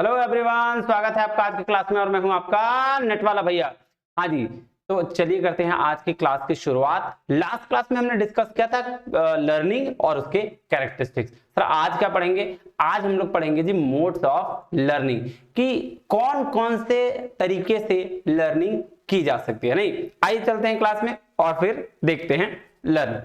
Hello everyone, स्वागत है आपका आज की क्लास में और मैं हूं आपका नेट वाला भैया। हाँ जी, तो चलिए करते हैं आज की क्लास की शुरुआत। लास्ट क्लास में हमने डिस्कस किया था लर्निंग और उसके कैरेक्टरिस्टिक्स। सर आज क्या पढ़ेंगे? आज हम लोग पढ़ेंगे जी मोड्स ऑफ लर्निंग, कि कौन कौन से तरीके से लर्निंग की जा सकती है। नहीं, आइए चलते हैं क्लास में और फिर देखते हैं लर्न।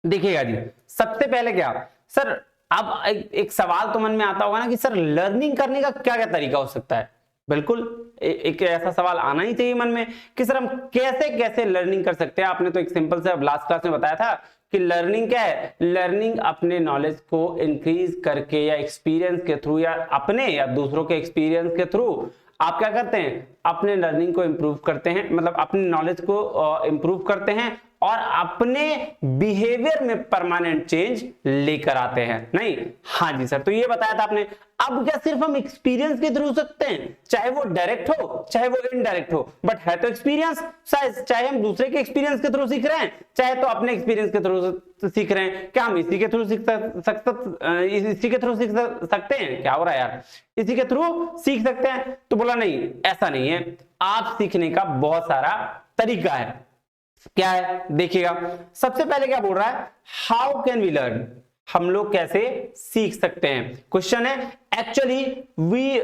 देखिएगा जी, सबसे पहले क्या सर, अब एक सवाल तो मन में आता होगा ना कि सर लर्निंग करने का क्या क्या तरीका हो सकता है। बिल्कुल एक ऐसा सवाल आना ही चाहिए मन में कि सर हम कैसे कैसे लर्निंग कर सकते हैं। आपने तो एक सिंपल से लास्ट क्लास में बताया था कि लर्निंग क्या है। लर्निंग अपने नॉलेज को इंक्रीज करके या एक्सपीरियंस के थ्रू या अपने या दूसरों के एक्सपीरियंस के थ्रू आप क्या करते हैं, अपने लर्निंग को इंप्रूव करते हैं, मतलब अपने नॉलेज को इंप्रूव करते हैं और अपने बिहेवियर में परमानेंट चेंज लेकर आते हैं। नहीं, हाँ जी सर, तो ये बताया था आपने। अब क्या सिर्फ हम एक्सपीरियंस के थ्रू सकते हैं, चाहे वो डायरेक्ट हो चाहे वो इनडायरेक्ट हो, बट है तो एक्सपीरियंस। चाहे हम दूसरे के एक्सपीरियंस के थ्रू सीख रहे हैं चाहे तो अपने एक्सपीरियंस के थ्रू सीख रहे हैं। क्या हम इसी के थ्रू सीख सकते हैं? क्या हो रहा है यार, इसी के थ्रू सीख सकते हैं? तो बोला नहीं, ऐसा नहीं है। आप सीखने का बहुत सारा तरीका है। क्या है देखिएगा, सबसे पहले क्या बोल रहा है, हाउ कैन वी लर्न, हम लोग कैसे सीख सकते हैं। क्वेश्चन है एक्चुअली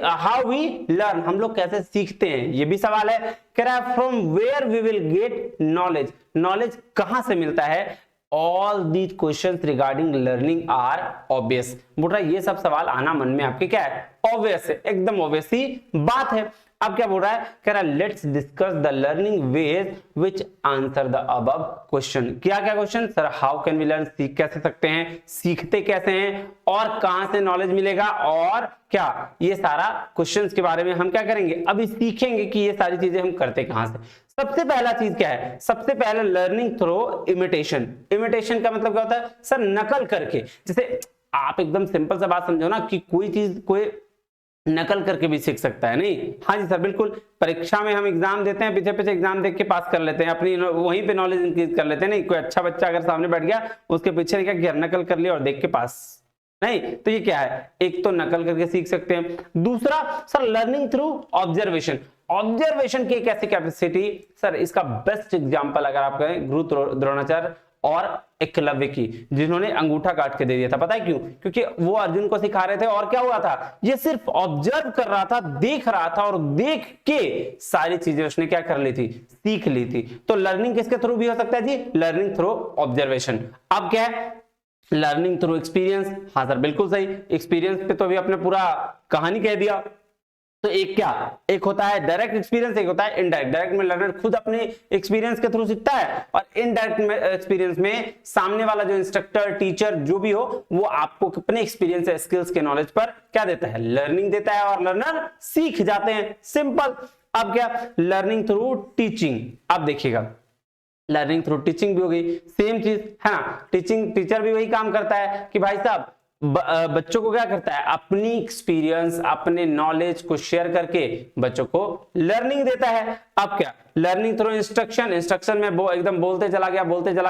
हाउ वी लर्न, हम लोग कैसे सीखते हैं, ये भी सवाल है। कह रहा है from where we will get knowledge, knowledge कहां से मिलता है। All these questions regarding learning are obvious, बोल रहा है ये सब सवाल आना मन में आपके क्या है, ऑब्वियस है, एकदम ऑब्वियस ही बात है। अब क्या बोल रहा है, कह रहा है let's discuss the learning ways which answer the above question. क्या क्या question sir, how can we learn, सीख कैसे सकते हैं, सीखते कैसे हैं और कहां से नॉलेज मिलेगा, और क्या ये सारा क्वेश्चंस के बारे में हम क्या करेंगे, अभी सीखेंगे कि ये सारी चीजें हम करते कहां से। सबसे पहला चीज क्या है, सबसे पहले लर्निंग थ्रू इमिटेशन। इमिटेशन का मतलब क्या होता है सर, नकल करके। जैसे आप एकदम सिंपल सा बात समझो ना कि कोई चीज कोई नकल करके भी सीख सकता है। नहीं, हाँ जी सर बिल्कुल, परीक्षा में हम एग्जाम देते हैं, पीछे पीछे एग्जाम देख के पास कर लेते हैं, अपनी वहीं पे नॉलेज इंक्रीज कर लेते हैं। नहीं, कोई अच्छा बच्चा अगर सामने बैठ गया उसके पीछे क्या किया, नकल कर लिया और देख के पास। नहीं, तो ये क्या है, एक तो नकल करके सीख सकते हैं। दूसरा sir learning through observation. Observation की एक ऐसी कैपेसिटी सर, इसका बेस्ट एग्जांपल अगर आप कहें गुरु द्रोणाचार्य और एकलव्य की, जिन्होंने अंगूठा काट के दे दिया था। पता है क्यों? क्योंकि वो अर्जुन को सिखा रहे थे और क्या हुआ था, ये सिर्फ ऑब्जर्व कर रहा था, देख रहा था और देख के सारी चीजें उसने क्या कर ली थी, सीख ली थी। तो लर्निंग किसके थ्रू भी हो सकता है जी, लर्निंग थ्रू ऑब्जर्वेशन। अब क्या है, लर्निंग थ्रू एक्सपीरियंस। हाँ सर बिल्कुल सही, एक्सपीरियंस पे तो अभी आपने पूरा कहानी कह दिया। तो एक क्या, एक होता है डायरेक्ट एक्सपीरियंस, एक होता है इनडायरेक्ट। डायरेक्ट में लर्नर खुद अपने एक्सपीरियंस के थ्रू सीखता है और इनडायरेक्ट एक्सपीरियंस में सामने वाला जो इंस्ट्रक्टर टीचर जो भी हो वो आपको अपने एक्सपीरियंस या स्किल्स के नॉलेज पर क्या देता है, लर्निंग देता है और लर्नर सीख जाते हैं। सिंपल। अब क्या, लर्निंग थ्रू टीचिंग। अब देखिएगा, लर्निंग थ्रू टीचिंग भी हो गई, सेम चीज है ना। टीचिंग टीचर भी वही काम करता है कि भाई साहब बच्चों को क्या करता है, अपनी एक्सपीरियंस अपने नॉलेज को शेयर करके बच्चों को लर्निंग देता है। अब क्या, लर्निंग थ्रू इंस्ट्रक्शन। इंस्ट्रक्शन में वो एकदम बोलते चला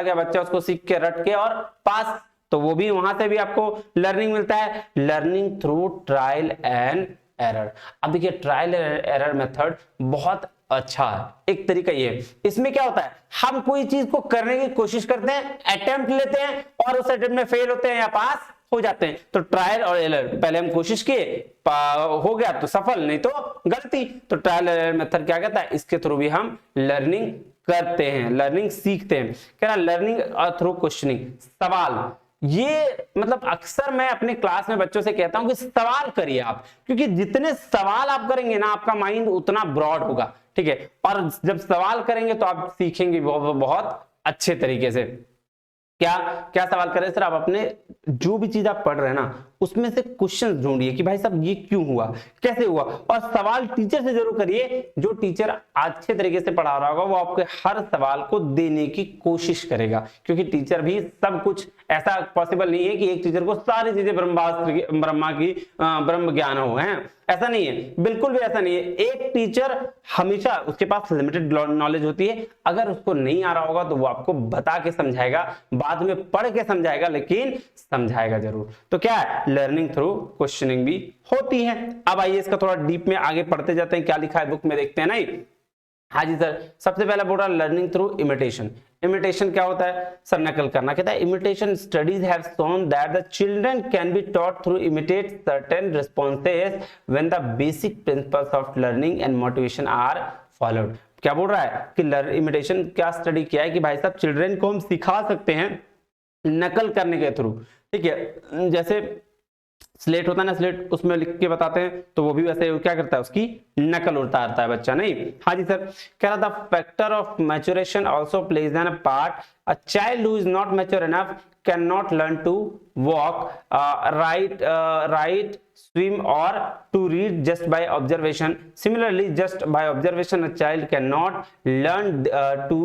गया बच्चा उसको सीख के रट के और पास, तो वो भी वहां से भी आपको लर्निंग मिलता है। Learning through trial and error. अब देखिए ट्रायल एरर मेथड बहुत अच्छा है, एक तरीका ये, इसमें क्या होता है, हम कोई चीज को करने की कोशिश करते हैं, अटेम्प्ट लेते हैं और उस अटेम्प्ट में फेल होते हैं या पास हो जाते हैं। तो ट्रायल और एरर, पहले हम कोशिश किए, हो गया तो सफल, नहीं तो गलती। तो ट्रायल एरर मेथड क्या कहता है, इसके थ्रू भी हम लर्निंग करते हैं, लर्निंग सीखते हैं। क्या ना, लर्निंग थ्रू क्वेश्चनिंग, सवाल। ये मतलब अक्सर मैं अपने क्लास में बच्चों से कहता हूं कि सवाल करिए आप, क्योंकि जितने सवाल आप करेंगे ना आपका माइंड उतना ब्रॉड होगा। ठीक है, और जब सवाल करेंगे तो आप सीखेंगे बहुत अच्छे तरीके से। क्या क्या सवाल करें सर, आप अपने जो भी चीज आप पढ़ रहे हैं ना उसमें से क्वेश्चन ढूंढिए कि भाई साहब ये क्यों हुआ, कैसे हुआ, और सवाल टीचर से जरूर करिए। जो टीचर अच्छे तरीके से पढ़ा रहा होगा वो आपके हर सवाल को देने की कोशिश करेगा, क्योंकि टीचर भी सब कुछ, ऐसा पॉसिबल नहीं है कि एक टीचर को सारी चीजें ब्रह्म ज्ञान हो, है ऐसा नहीं है, बिल्कुल भी ऐसा नहीं है। एक टीचर हमेशा उसके पास लिमिटेड नॉलेज होती है, अगर उसको नहीं आ रहा होगा तो वो आपको बता के समझाएगा, बाद में पढ़ के समझाएगा, लेकिन समझाएगा जरूर। तो क्या है, लर्निंग थ्रू क्वेश्चनिंग भी होती है। अब आइए इसका थोड़ा डीप में आगे पढ़ते जाते हैं, क्या लिखा है बुक में देखते हैं। नहीं, हाँ जी सर, सबसे पहला बोल रहा है लर्निंग थ्रू इमिटेशन। इमिटेशन क्या होता है सर? नकल करना। कहता है imitation studies have shown that the children can be taught through imitate certain responses when the basic principles of learning and motivation are followed. क्या बोल रहा है कि इमिटेशन क्या स्टडी किया है कि भाई साहब चिल्ड्रन को हम सिखा सकते हैं नकल करने के थ्रू। ठीक है, जैसे स्लेट होता है ना, स्लेट उसमें लिख के बताते हैं, तो वो भी वैसे क्या करता है, उसकी नकल उतारता है बच्चा। नहीं, हाँ जी सर, कह रहा था factor of maturation also plays an part. A child who is not mature enough can not learn to walk, right, swim or to read just by observation. Similarly, just by observation a child cannot learn to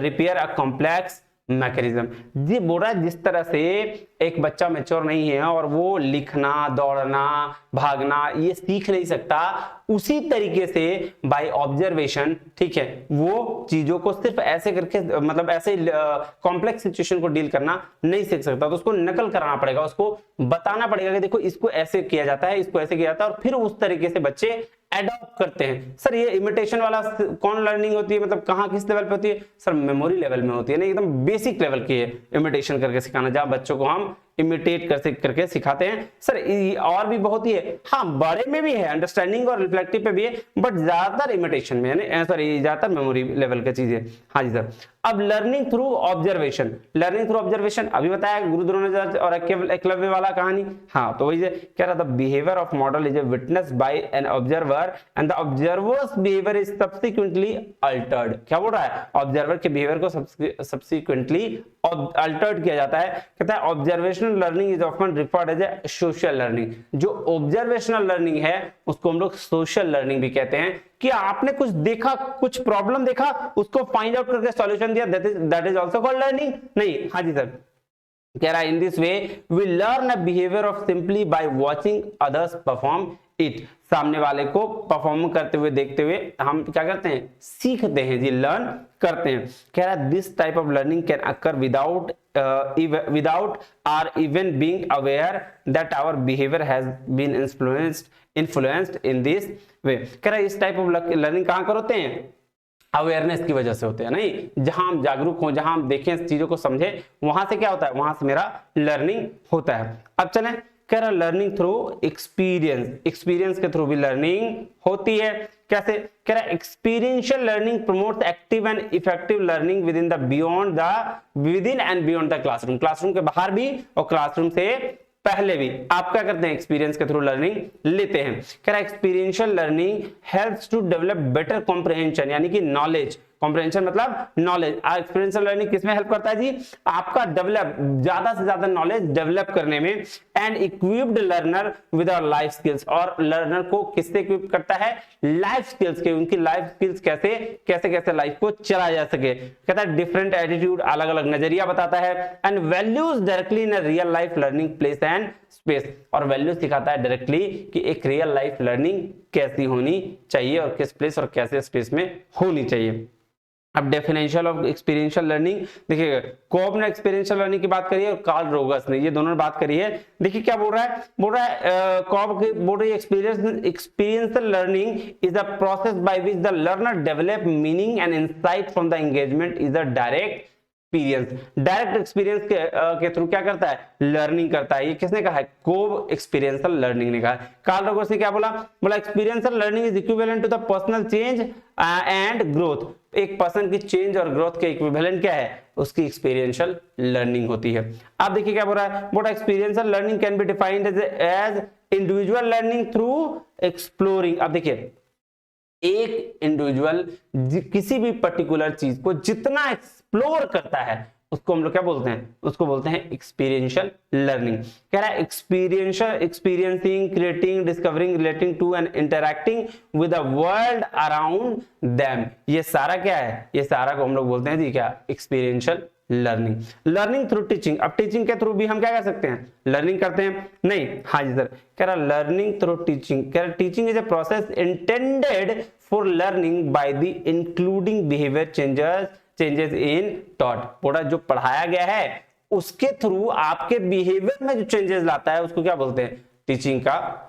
repair a complex mechanism. ये बोल रहा है जिस तरह से एक बच्चा mature नहीं है और वो लिखना, दौड़ना, भागना ये सीख नहीं सकता, उसी तरीके से बाय ऑब्जर्वेशन, ठीक है, वो चीजों को सिर्फ ऐसे करके, मतलब ऐसे कॉम्प्लेक्स सिचुएशन को डील करना नहीं सीख सकता, तो उसको नकल कराना पड़ेगा, उसको बताना पड़ेगा कि देखो इसको ऐसे किया जाता है, इसको ऐसे किया जाता है, और फिर उस तरीके से बच्चे एडॉप्ट करते हैं। सर ये इमिटेशन वाला कौन लर्निंग होती है, मतलब कहाँ किस लेवल पे होती है? सर मेमोरी लेवल में होती है ना, एकदम बेसिक लेवल की है इमिटेशन करके सिखाना, जहाँ बच्चों को हम इमिटेट करके सिखाते हैं। सर और भी बहुत ही है, हाँ बड़े में भी है, अंडरस्टैंडिंग और रिफ्लेक्टिव पे भी है, बट ज्यादातर इमिटेशन में है, सॉरी ज्यादातर मेमोरी लेवल की चीजें। हाँ जी सर। अब learning through observation, learning through observation अभी बताया, गुरु द्रोणाचार्य और एकलव्य वाला कहानी। हाँ तो वही कह रहा था, behaviour of model is a witness bye an observer and the observers behaviour is subsequently Altered. क्या बोल रहा है? ऑब्जर्वर के बिहेवियर को सब्सिक्वेंटली अल्टर्ड किया जाता है। कहता है observational learning is often referred as a social learning. जो ऑब्जर्वेशनल लर्निंग है उसको हम लोग सोशल लर्निंग भी कहते हैं, कि आपने कुछ देखा, कुछ प्रॉब्लम देखा, उसको फाइंड आउट करके सॉल्यूशन दिया, that is also called learning. नहीं, हाँ जी सर, कह रहा है in this way we learn a behaviour of simply by watching others perform it. सामने वाले को परफॉर्म करते हुए, देखते हुए हम क्या करते हैं? सीखते हैं जी, लर्न करते हैं। कह रहा है this type of learning can occur without or even being aware that our behaviour has been influenced in this way. कह रहा है इस टाइप ऑफ लर्निंग कहां कर होते हैं? अवेयरनेस की वजह से होते हैं। नहीं, जहां हम जागरूक हो, जहां हम देखें चीजों को समझे, वहां से क्या होता है? वहां से मेरा लर्निंग होता है। अब चलें, कह रहा लर्निंग थ्रू एक्सपीरियंस, एक्सपीरियंस के थ्रू भी लर्निंग होती है। कैसे? कह रहा experiential learning promotes active and effective learning with in and beyond the classroom. Classroom के बाहर भी और क्लासरूम से पहले भी आप क्या करते हैं? एक्सपीरियंस के थ्रू लर्निंग लेते हैं। कह रहा experiential learning helps to develop better comprehension, यानी कि नॉलेज, कॉम्प्रिहेंशन मतलब नॉलेज। एक्सपीरियंशियल लर्निंग किसमें हेल्प करता है जी? आपका डेवलप, ज्यादा से ज्यादा नॉलेज डेवलप करने में। And equipped learner with our life skills, और लर्नर को किससे इक्विप करता है? लाइफ स्किल्स के, उनकी लाइफ स्किल्स कैसे लाइफ को चला जा सके। कहता है डिफरेंट एटीट्यूड, अलग अलग नजरिया बताता है। And values directly in real life learning place and space, और वैल्यू सिखाता है डायरेक्टली कि एक रियल लाइफ लर्निंग कैसी होनी चाहिए और किस प्लेस और कैसे स्पेस में होनी चाहिए। अब डेफिनेशन ऑफ एक्सपीरियंशियल लर्निंग देखिएगा, कोब ने एक्सपीरियंशियल लर्निंग की बात करी है और कार्ल रोगस ने, ये दोनों ने बात करी है। देखिए क्या बोल रहा है? कोब बोल रही है experiential learning is the process by which the learner develop meaning and insight from the engagement is the direct experience. Direct experience के थ्रू क्या करता है? लर्निंग करता है। ये किसने कहा है? कोब एक्सपीरियंशियल लर्निंग ने कहा। कार्ल रोगस ने क्या बोला? Experiential learning is equivalent to the personal change and growth. एक पर्सन की चेंज और ग्रोथ के इक्विवेलेंट क्या है? उसकी एक्सपीरियंशियल लर्निंग होती है। आप देखिए क्या बोल रहा है? बोला experiential learning can be defined as individual learning through exploring. अब देखिए, एक इंडिविजुअल किसी भी पर्टिकुलर चीज को जितना एक्सप्लोर करता है उसको हम लोग क्या बोलते हैं? उसको बोलते हैं एक्सपीरियंशियल लर्निंग। कह रहा है experiencing, creating, discovering, relating to and interacting with the world around them. ये सारा क्या है? ये सारा को हम लोग बोलते हैं जी क्या? Experiential learning. Learning through teaching, अब टीचिंग के थ्रू भी हम क्या कर सकते हैं? लर्निंग करते हैं। नहीं, हाँ जी सर, कह रहा लर्निंग थ्रू टीचिंग, कह रहा teaching is a process intended for learning by the including behaviour changes in taught. बोला जो पढ़ाया गया है उसके थ्रू आपके बिहेवियर में जो चेंजेस लाता है उसको क्या बोलते हैं, टीचिंग का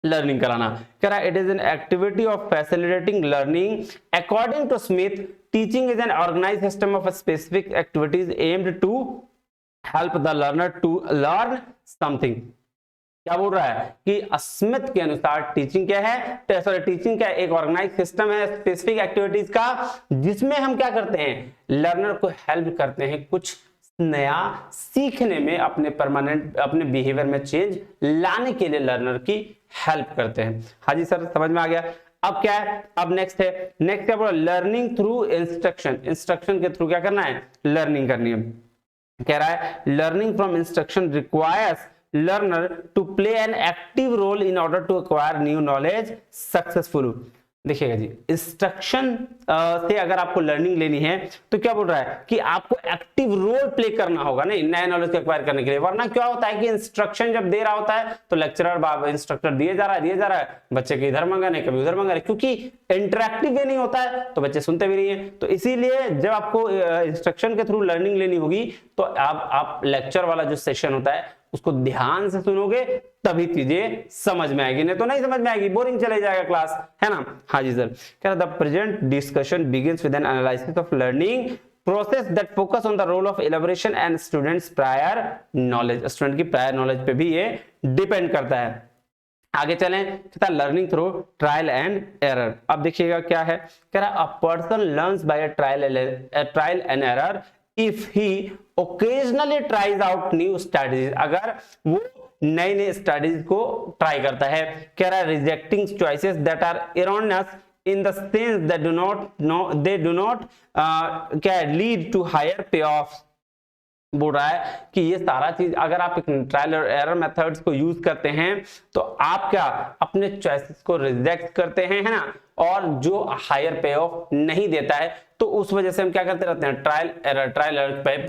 लर्निंग कराना। कह रहा है it is an activity of facilitating learning. According to Smith, teaching is an organised system of specific activities aimed to help the learner to learn something. क्या बोल रहा है कि स्मिथ के अनुसार टीचिंग क्या है, सॉरी टीचिंग क्या है, एक ऑर्गेनाइज सिस्टम है स्पेसिफिक एक्टिविटीज का, जिसमें हम क्या करते हैं, लर्नर को हेल्प करते हैं कुछ नया सीखने में, अपने परमानेंट अपने बिहेवियर में चेंज लाने के लिए लर्नर की हेल्प करते हैं। हाँ जी सर, समझ में आ गया। अब क्या है, अब नेक्स्ट है, नेक्स्ट क्या बोला, लर्निंग थ्रू इंस्ट्रक्शन। इंस्ट्रक्शन के थ्रू क्या करना है, लर्निंग करनी है। कह रहा है learning from instruction requires learner to play an active role in order to acquire new knowledge successfully। देखिएगा जी, इंस्ट्रक्शन से अगर आपको लर्निंग लेनी है तो क्या बोल रहा है कि आपको एक्टिव रोल प्ले करना होगा नहीं नए नॉलेज को एक्वायर करने के लिए। वरना क्या होता है कि इंस्ट्रक्शन जब दे रहा होता है तो लेक्चरर इंस्ट्रक्टर दिए जा रहा है, बच्चे के इधर मंगा नहीं कभी उधर मंगा नहीं, क्योंकि इंटरैक्टिव वे नहीं होता है तो बच्चे सुनते भी नहीं है। तो इसीलिए जब आपको इंस्ट्रक्शन के थ्रू लर्निंग लेनी होगी तो आप लेक्चर वाला जो सेशन होता है उसको ध्यान से सुनोगे तभी चीजें समझ में आएगी, नहीं तो नहीं समझ में आएगी, बोरिंग चले जाएगा क्लास, है ना। हाँ जी सर, कह रहा the present discussion begins with an analysis of learning process that focus on the role of elaboration and students prior knowledge. Student की प्रायर नॉलेज पे भी ये डिपेंड करता है। आगे चलें, कहता learning through trial and error. अब देखिएगा क्या है, कह रहा a person learns by trial and error if he occasionally tries out new strategies. अगर वो नए नए स्ट्रेटजीज को ट्राई करता है। कह रहा है rejecting choices that are erroneous in the sense that they do not क्या lead to higher payoffs। बोल रहा है कि ये सारा चीज अगर आप ट्रायल और एरर मेथड्स को यूज करते हैं तो आप क्या अपने चॉइसेस को रिजेक्ट करते हैं, है ना, और जो हायर पे ऑफ नहीं देता है तो उस वजह से हम क्या करते रहते हैं, ट्रायल एरर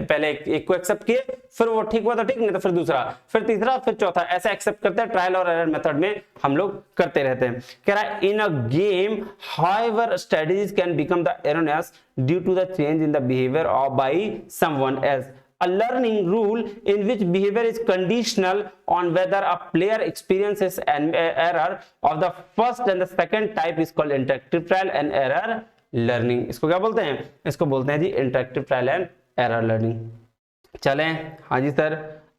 पहले एक को एक्सेप्ट किए, फिर वो ठीक हुआ तो ठीक, नहीं तो फिर दूसरा, फिर तीसरा, फिर चौथा, ऐसा एक्सेप्ट करते हैं। ट्रायल और एरर मेथड में हम लोग करते रहते हैं। कह रहा है in a game however strategies can become the erroneous due to the change in the behaviour of by someone else. A learning rule in which behavior is conditional on whether a player experiences an error of the first and the second type is called interactive trial and error learning। इसको क्या बोलते हैं, इसको बोलते हैं जी interactive trial and error learning। चलें, हाँ जी सर।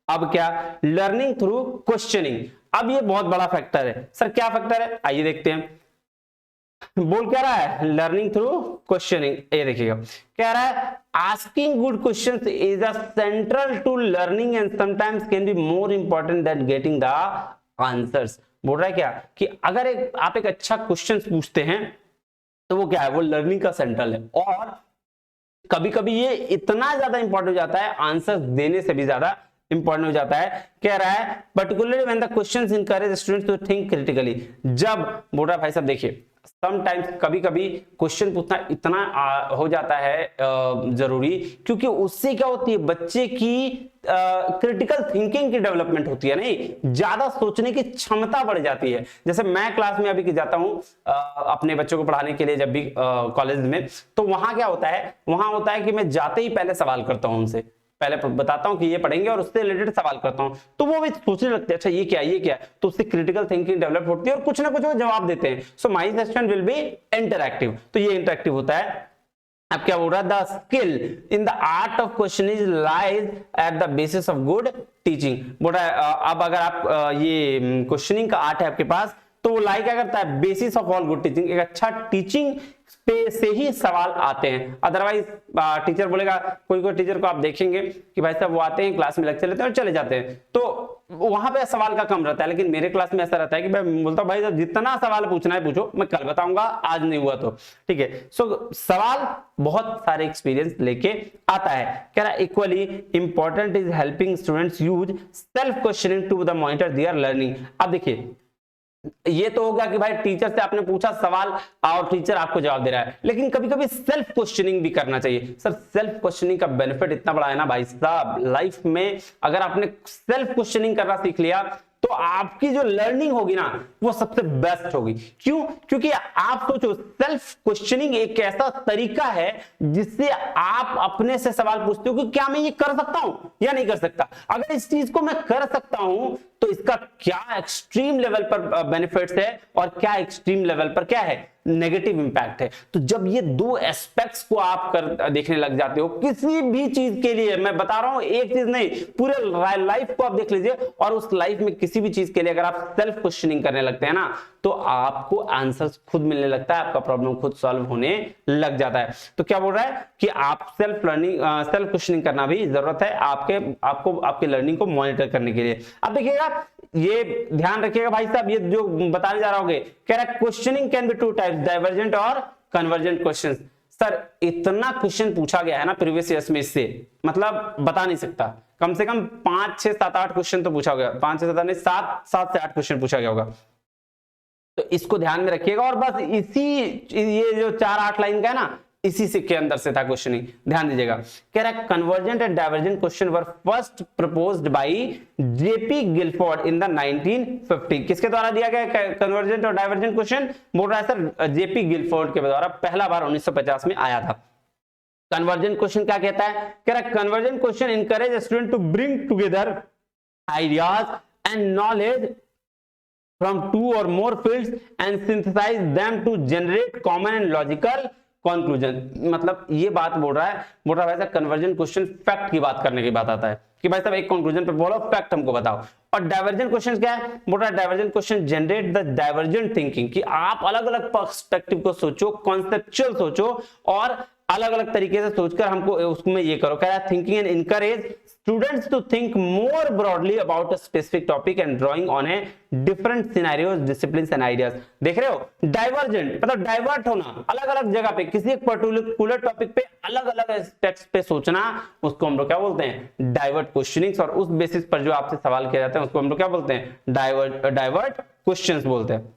अब क्या, लर्निंग थ्रू क्वेश्चनिंग। अब ये बहुत बड़ा फैक्टर है सर, क्या फैक्टर है, आइए देखते हैं। बोल क्या रहा है, लर्निंग थ्रू क्वेश्चनिंग। ये देखिएगा, कह रहा है asking good questions is a central to learning and sometimes can be more important than getting the answers. बोल रहा है क्या कि अगर आप एक अच्छा क्वेश्चन पूछते हैं तो वो क्या है, वो लर्निंग का सेंट्रल है, और कभी कभी ये इतना ज्यादा इंपॉर्टेंट हो जाता है आंसर देने से भी ज्यादा इंपॉर्टेंट हो जाता है। कह रहा है particularly when the questions encourage students to think critically. जब बोल रहा भाई साहब देखिए समटाइम्स कभी कभी क्वेश्चन पूछना इतना हो जाता है जरूरी, क्योंकि उससे क्या होती है, बच्चे की क्रिटिकल थिंकिंग की डेवलपमेंट होती है, नहीं ज्यादा सोचने की क्षमता बढ़ जाती है। जैसे मैं क्लास में अभी जाता हूं अपने बच्चों को पढ़ाने के लिए, जब भी कॉलेज में, तो वहां क्या होता है, वहां होता है कि मैं जाते ही पहले सवाल करता हूं उनसे, पहले बताता हूं कि ये पढ़ेंगे और उससे रिलेटेड सवाल करता हूं, तो वो भी सोचने लगते हैं अच्छा ये क्या, तो उससे क्रिटिकल थिंकिंग डेवलप होती है और कुछ ना कुछ वो जवाब देते हैं। So my session will be interactive, तो ये इंटरैक्टिव होता है। अब क्या बोल रहा है, the skill in the art of question is lies at the basis of good teaching. बोल रहा है अब अगर आप ये क्वेश्चनिंग का आर्ट है आपके पास, तो वो लाई क्या करता है, basis of all good teaching. एक अच्छा टीचिंग पे से ही सवाल आते हैं, अदरवाइज टीचर बोलेगा, कोई टीचर को आप देखेंगे कि भाई साहब वो आते हैं क्लास में लेक्चर लेते हैं और चले जाते हैं, तो वहां पे सवाल का कम रहता है। लेकिन मेरे क्लास में ऐसा रहता है कि मैं बोलता हूं भाई साहब जितना सवाल पूछना है पूछो, मैं कल बताऊंगा, आज नहीं हुआ तो ठीक है। सो सवाल बहुत सारे एक्सपीरियंस लेके आता है। कह रहा है equally important is helping students use self questioning to the monitor their learning. अब देखिए ये तो हो गया कि भाई टीचर से आपने पूछा सवाल और टीचर आपको जवाब दे रहा है, लेकिन कभी कभी सेल्फ क्वेश्चनिंग भी करना चाहिए। सर सेल्फ क्वेश्चनिंग का बेनिफिट इतना बड़ा है ना भाई साहब, लाइफ में अगर आपने सेल्फ क्वेश्चनिंग करना सीख लिया तो आपकी जो लर्निंग होगी ना वो सबसे बेस्ट होगी। क्यों? क्योंकि आप सोचो, सेल्फ क्वेश्चनिंग एक ऐसा तरीका है जिससे आप अपने से सवाल पूछते हो कि क्या मैं ये कर सकता हूं या नहीं कर सकता। अगर इस चीज को मैं कर सकता हूं तो इसका क्या एक्सट्रीम लेवल पर बेनिफिट्स है और क्या एक्सट्रीम लेवल पर क्या है नेगेटिव इंपैक्ट है। तो जब ये दो एस्पेक्ट्स को आप देखने लग जाते हो किसी भी चीज के लिए, मैं बता रहा हूं एक चीज नहीं, पूरे लाइफ को आप देख लीजिए, और उस लाइफ में किसी भी चीज के लिए अगर आप सेल्फ क्वेश्चनिंग करने लगते हैं ना तो आपको आंसर्स खुद मिलने लगता है, आपका प्रॉब्लम खुद सॉल्व होने लग जाता है। तो क्या बोल रहा है कि आप सेल्फ क्वेश्चनिंग करना भी जरूरत है आपको आपके लर्निंग को मॉनिटर करने के लिए। अब देखिएगा, ये ध्यान रखिएगा भाई साहब, ये जो बताने जा रहा हूँ कह रहा है questioning can be two types, divergent और कन्वर्जेंट क्वेश्चंस। सर इतना क्वेश्चन पूछा गया है ना प्रीवियस ईयर्स में, इससे मतलब बता नहीं सकता, कम से कम 5 6 7 8 क्वेश्चन तो पूछा गया, 5 से 7 नहीं 7 से 8 क्वेश्चन पूछा गया होगा। तो इसको ध्यान में रखिएगा, और बस ये जो 4-8 लाइन का है ना इसी से के अंदर से था क्वेश्चनिंग, ध्यान दीजिएगा। कह रहा है convergent and divergent question were first proposed by JP Guilford in the 1950। किसके द्वारा दिया गया कन्वर्जेंट और डाइवर्जेंट क्वेश्चन? बोल रहा है सर जेपी गिलफोर्ड के द्वारा पहला बार 1950 में आया था। कन्वर्जेंट क्वेश्चन क्या कहता है? कह रहा है convergent question encourage student to bring together ideas and knowledge from 2 or more fields and synthesize them to generate common and logical conclusion। मतलब ये बात बोल रहा है भाई साहब कन्वर्जेंट क्वेश्चन फैक्ट की बात करने की बात आता है कि भाई साहब एक कंक्लूजन पे बोलो, फैक्ट हमको बताओ। और डाइवर्जेंट क्वेश्चन क्या है? बोल रहा है divergent question generate the divergent thinking, कि आप अलग अलग पर्सपेक्टिव को सोचो, कॉन्सेप्चुअल सोचो और अलग अलग तरीके से सोचकर हमको उसमें ये करो। कह रहा है thinking and encourage students to think more broadly about a specific topic and drawing on a different scenarios, disciplines and ideas। देख रहे हो, डाइवर्जेंट मतलब डाइवर्ट होना, अलग अलग जगह पे किसी एक पर्टिकुलर टॉपिक पे अलग अलग एस्पेक्ट्स पे सोचना, उसको हम लोग क्या बोलते हैं? Divert questioning. और उस बेसिस पर जो आपसे सवाल किया जाता है उसको हम लोग क्या बोलते हैं? डाइवर्ट क्वेश्चंस बोलते हैं।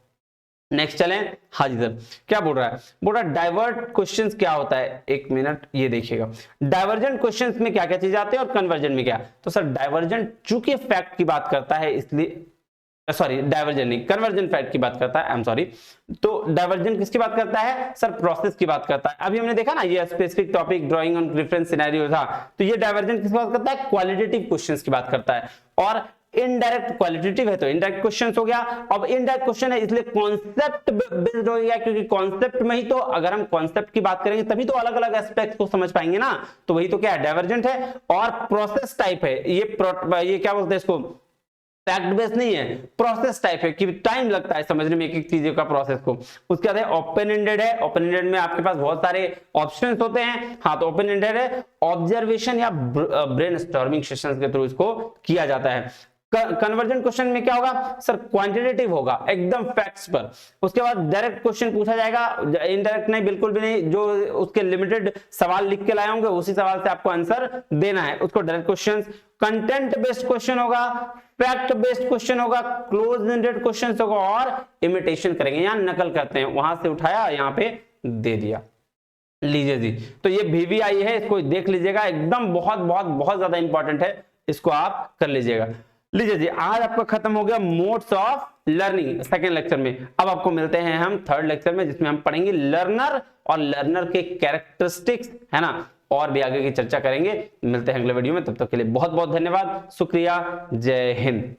नेक्स्ट चलें। हाँ जी सर, क्या बोल रहा है? बोल रहा है डाइवर्ट क्वेश्चंस क्या होता है, एक मिनट ये देखिएगा। डाइवर्जेंट क्वेश्चंस में क्या क्या चीज आती है और कन्वर्जेंट में क्या? तो सर डाइवर्जेंट चूंकि फैक्ट की बात करता है इसलिए, सॉरी डाइवर्जेंट नहीं, कन्वर्जेंट फैक्ट की बात करता है, आई एम सॉरी। तो डाइवर्जेंट किसकी बात करता है? सर प्रोसेस की बात करता है। अभी हमने देखा ना ये specific topic drawing on different scenario था, तो ये डाइवर्जेंट किसकी बात करता है? क्वालिटेटिव क्वेश्चंस की बात करता है। और इनडायरेक्ट क्वालिटेटिव है तो इनडायरेक्ट क्वेश्चंस हो गया। अब इनडायरेक्ट क्वेश्चन है इसलिए कॉन्सेप्ट बेस्ड हो गया, क्योंकि कॉन्सेप्ट में ही तो, अगर हम कॉन्सेप्ट की बात करेंगे तभी तो अलग अलग एस्पेक्ट को समझ पाएंगे ना, तो वही तो क्या है? डाइवर्जेंट है। और प्रोसेस टाइप है ये क्या बोलते हैं इसको? फैक्ट बेस्ड नहीं है, प्रोसेस टाइप है कि टाइम लगता है समझने में एक एक चीजों का प्रोसेस को। उसके बाद है ओपन एंडेड है। ओपन एंडेड में आपके पास बहुत सारे ऑप्शंस होते हैं। हाँ, तो ओपन एंडेड है, ऑब्जर्वेशन या ब्रेनस्टॉर्मिंग सेशंस के थ्रू इसको किया जाता है। कन्वर्जेंट क्वेश्चन में क्या होगा? सर क्वांटिटेटिव होगा, एकदम फैक्ट्स पर। उसके बाद डायरेक्ट क्वेश्चन पूछा जाएगा, इनडायरेक्ट नहीं, बिल्कुल भी नहीं, जो उसके लिमिटेड सवाल लिख के लाए होंगे उसी सवाल से आपको आंसर देना है, उसको direct question. Content based question होगा, फैक्ट बेस्ड क्वेश्चन होगा, क्लोज एंडेड क्वेश्चन होगा, और इमिटेशन करेंगे, यहां नकल करते हैं, वहां से उठाया यहां पे दे दिया। लीजिए जी, तो ये VVI है, इसको देख लीजिएगा, एकदम बहुत बहुत बहुत ज्यादा इंपॉर्टेंट है, इसको आप कर लीजिएगा। लीजिए जी, आज आपका खत्म हो गया modes of learning second lecture में। अब आपको मिलते हैं हम थर्ड लेक्चर में, जिसमें हम पढ़ेंगे लर्नर और लर्नर के कैरेक्टरिस्टिक्स, है ना, और भी आगे की चर्चा करेंगे। मिलते हैं अगले वीडियो में, तब तक के लिए बहुत बहुत धन्यवाद, शुक्रिया, जय हिंद।